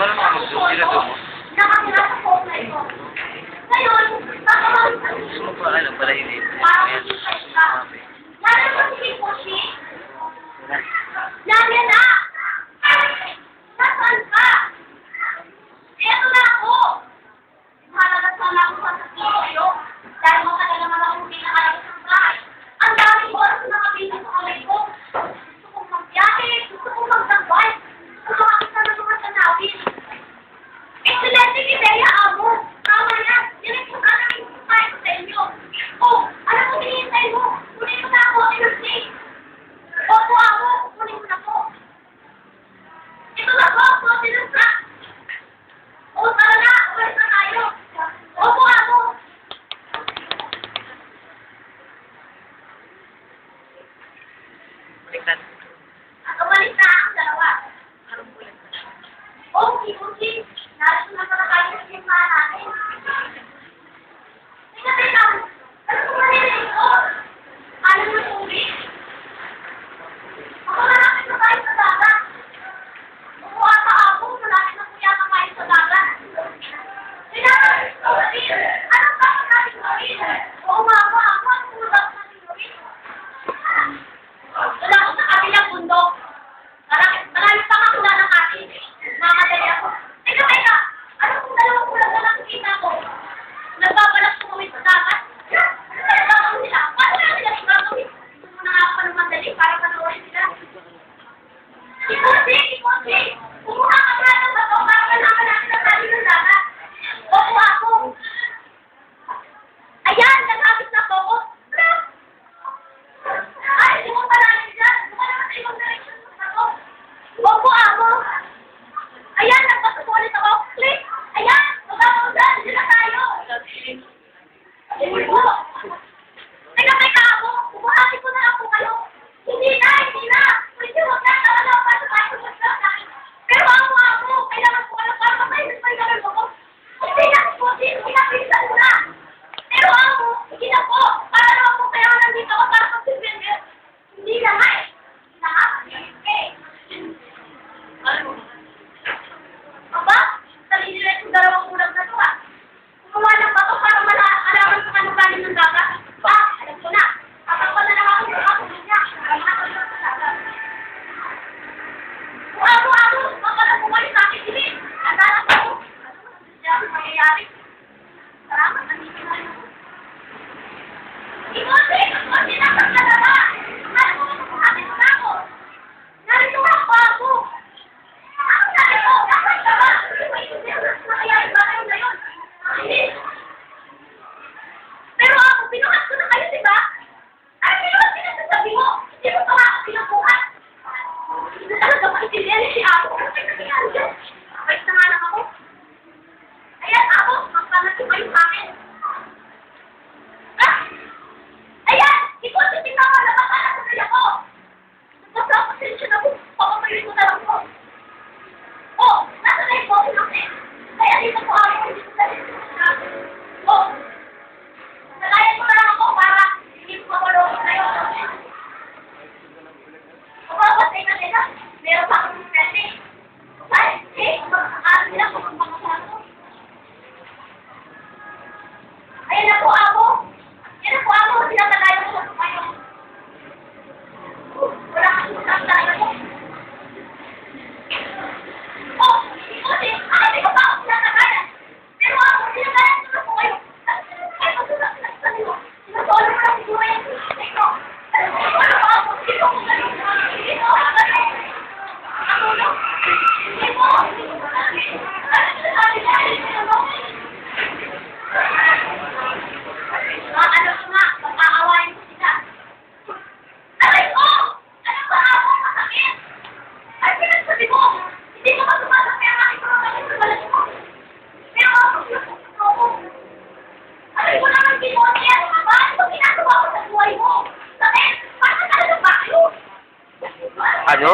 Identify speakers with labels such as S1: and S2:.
S1: Ano mga mag-duty na doon mo?
S2: Nakatira sa phone na ito. Ngayon,
S1: Gusto mo pa alam pala yun eh.
S2: parang suicide ka. Nalaman si Pushi? Nandiyan na! Nasaan ka? Eto na ako! Malagas na ako sa sasabihin sa'yo dahil matagal naman akong pinakalabas ng bahay. Ang daming oras na nakabitin sa kamay ko. Gusto kong magbiyahe, gusto kong magdagway, gusto kong makita na naman sa namin. Excelente ideya, amo! Tama yan! Yan ang kung namin tayo sa inyo. Oh, alam mo, hinihintay mo. Kunin mo na ako, energy. Opo, amo, kunin mo na po. Ito na po, continue na. O, tara na, umalis na tayo. Opo, amo.
S1: Baliktad.
S2: Umalis na ang dalawa.
S1: Anong baliktad?
S2: Oh, Ibusi, narito na pala tayo sa simbahan natin. Teka, ano kung manilig ko? Ano mo tuli? Ako malapit na tayo sa dagat. Upo ata ako, malapit na kuya na tayo sa dagat. Sinasabit ko rin, anong dapat natin gawin? Oo nga ba, ano dapat natin gawin? Wala ako sa kabilang bundok. Marami pa kakula ng atin. Nakakadali ako. Teka, ano kung dalawang kulang na nakikita ko? Nagbabalak sumawit sa dagat? Ano gagawin nila? Paano na nila gagawin? Gusto mo na nga ako pa ng mandali para panoorin sila. Ikuti! Kumuha ka muna ng bato para malaman natin ang tali ng dagat. Opo ako. Ayan, nagkapit na po ko. Ay, hindi mo paranin dyan. Buka naman sa ibang direction ng bato. Opo ako. Ayan, nagbato po ulit ako. Click! Ayan, magbato dyan. Sila tayo. Opo. Teka ako. Bumahati ko na ako kayo. Hindi na. Pwede huwag na. Tawag pa sa tayo. Pero ako. Kailangan ko alam para makainin pa yung gano'n ako. Hindi na. Pinapilitan mo na. Pero ako. Hindi na po. Para naman po kaya nandito ako para pag-sipin. Hindi na nga eh. Ano? Aba, sarili nila yung dalawang kulang na to ah. Kumuha ng bato para malaman kung anong galing ng dagat. Alam ko na. Tatakpan na lang ako sa kapatid niya. Ako na sa dagat. Ako. Mapala bumalik sa akin din. Andalan ko. Ano mangyayari? Salamat, nandito na yun. Ikote na sa dalawa. Ano mo atin mo na ako? Narito ako. Ako narito. Bakit ka ba? Nakayari ba kayo na yun? Hindi. Pero ako, pinuhat ko na kayo, di ba? Ay, pinuhat sinasabi mo. Hindi mo pa ako pinukuhat. Hindi talaga maintindihan si ako. Kapit na nga lang ako. Ayan, ako. Magpangat ko kayo sa akin. Ayan! Ikaw si Tinawa na bakala sa kaya ko! Basta ako siya na po. Papapayuin ko na lang po. Oh! Nasa na yung bobo natin. Kaya dito po ako. Hindi ko sabi sa oh! Nalayan ko na lang ako para hindi ko mapaloko na yun. Kapapatay na nila. Meron pa akong pwede. Kahit mag-aaral nila kung magpapasado. Ayan na po ako. Yan na po ako. Sinatalayo ko sa kayo. Wala kang sinatalayo ko. Oh! Ikuti! Hindi ko pa ako sinatalayo. Pero ako, sinatalayo ko na po kayo. Ay, pagsasabi mo. Sinatalayo mo lang siguro yan. Ito. Ano pa ako? Ito. Ito. Ako, no? Ito. Ano ko nga, pag-aawain ko sila. Aray ko! Ano ba ako masakit? Ay, pinagsabi mo! Hindi ko masumasok kaya aking pangakalit sa balat mo. Pero ako, pinagsabi ko. Aray ko naman pinoti yan, mga ba? Ito ginagawa ko sa buhay mo. Sakit! Paano talaga ba kayo?
S1: Ano?